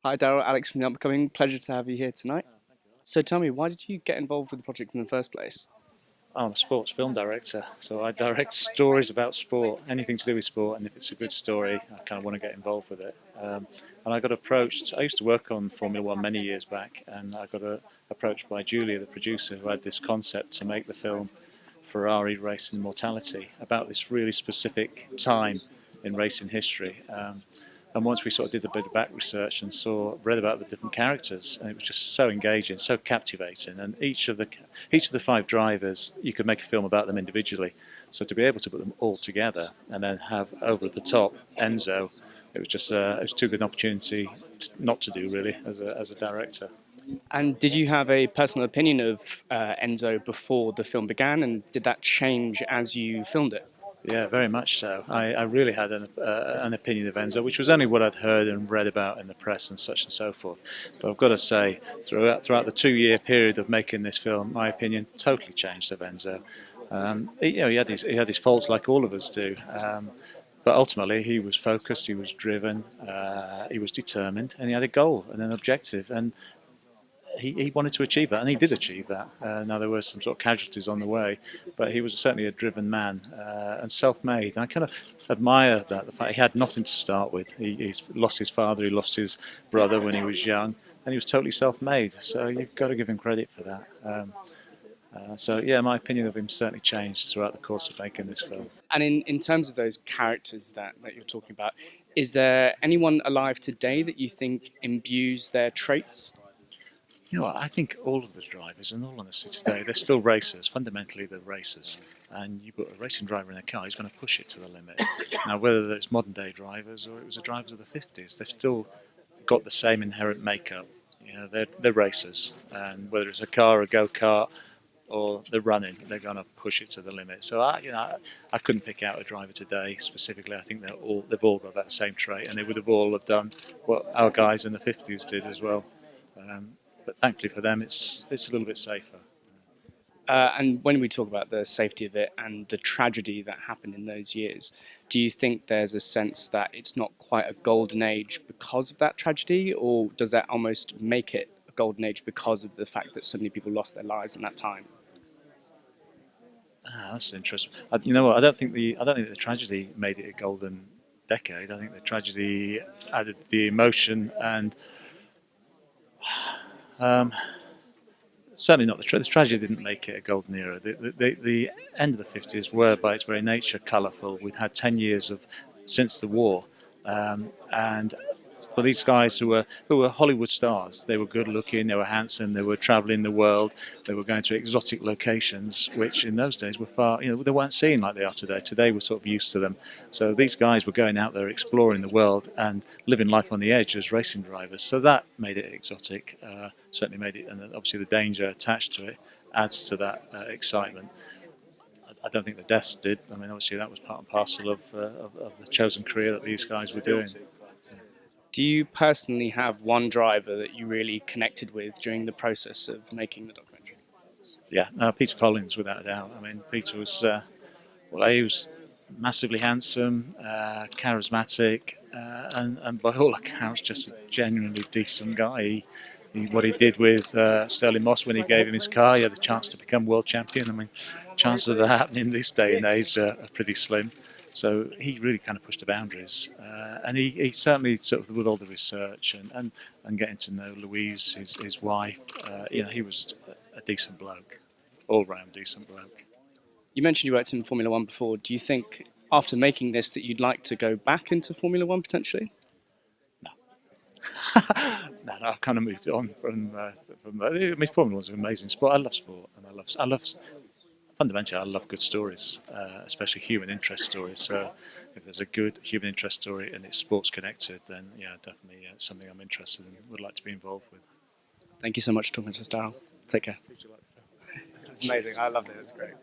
Hi, Daryl. Alex from The Upcoming. Pleasure to have you here tonight. So tell me, why did you get involved with the project in the first place? I'm a sports film director, so I direct stories about sport, anything to do with sport, and if it's a good story, I kind of want to get involved with it. And I got approached. I used to work on Formula One many years back, and I got approached by Julia, the producer, who had this concept to make the film Ferrari Race Immortality about this really specific time in racing history. And once we sort of did a bit of back research and read about the different characters, and it was just so engaging, so captivating. And each of the five drivers, you could make a film about them individually. So to be able to put them all together and then have over the top Enzo, it was too good an opportunity not to do really as a director. And did you have a personal opinion of Enzo before the film began, and did that change as you filmed it? Yeah, very much so. I really had an opinion of Enzo, which was only what I'd heard and read about in the press and such and so forth. But I've got to say, throughout the 2 year period of making this film, my opinion totally changed of Enzo. He had his faults like all of us do. But ultimately, he was focused, he was driven, he was determined, and he had a goal and an objective. And he wanted to achieve that, and he did achieve that. Now there were some sort of casualties on the way, but he was certainly a driven man and self-made. And I kind of admire that, the fact he had nothing to start with. He's lost his father, he lost his brother when he was young, and he was totally self-made. So you've got to give him credit for that. So yeah, my opinion of him certainly changed throughout the course of making this film. And in terms of those characters that you're talking about, is there anyone alive today that you think imbues their traits? You know what, I think all of the drivers, and all on the city today, they're still racers. Fundamentally, they're racers. And you put a racing driver in a car, he's going to push it to the limit. Now, whether it's modern day drivers or it was the drivers of the 50s, they've still got the same inherent makeup. You know, they're racers. And whether it's a car, a go kart, or they're running, they're going to push it to the limit. So I couldn't pick out a driver today specifically. I think they've all got that same trait, and they would have all have done what our guys in the 50s did as well. Um, but thankfully for them, it's a little bit safer. And when we talk about the safety of it and the tragedy that happened in those years, do you think there's a sense that it's not quite a golden age because of that tragedy, or does that almost make it a golden age because of the fact that so many people lost their lives in that time? That's interesting. You know what? I don't think the tragedy made it a golden decade. I think the tragedy added the emotion and um, certainly not the tragedy didn't make it a golden era. The end of the 50s were, by its very nature, colourful. We'd had 10 years of since the war, and for these guys who were Hollywood stars, they were good looking, they were handsome, they were travelling the world, they were going to exotic locations, which in those days were they weren't seen like they are today. Today we're sort of used to them. So these guys were going out there exploring the world and living life on the edge as racing drivers. So that made it exotic. Certainly made it, and obviously the danger attached to it adds to that excitement. I don't think the deaths did. I mean, obviously that was part and parcel of the chosen career that these guys were doing. Do you personally have one driver that you really connected with during the process of making the documentary? Yeah, Peter Collins, without a doubt. I mean, Peter was he was massively handsome, charismatic, and by all accounts, just a genuinely decent guy. What he did with Sterling Moss when he gave him his car, he had the chance to become world champion. I mean, chances of that happening this day and age are pretty slim. So he really kind of pushed the boundaries, and he certainly sort of with all the research and getting to know Louise, his wife, he was a decent bloke, all round decent bloke. You mentioned you worked in Formula One before. Do you think after making this that you'd like to go back into Formula One potentially? No, no, I've kind of moved on from. I mean, Formula One's an amazing sport. I love sport, and I love fundamentally, I love good stories, especially human interest stories. So, if there's a good human interest story and it's sports connected, then yeah, definitely it's something I'm interested in. Would like to be involved with. Thank you so much for talking to us, Darryl. Take care. It's amazing. I loved it. It was great.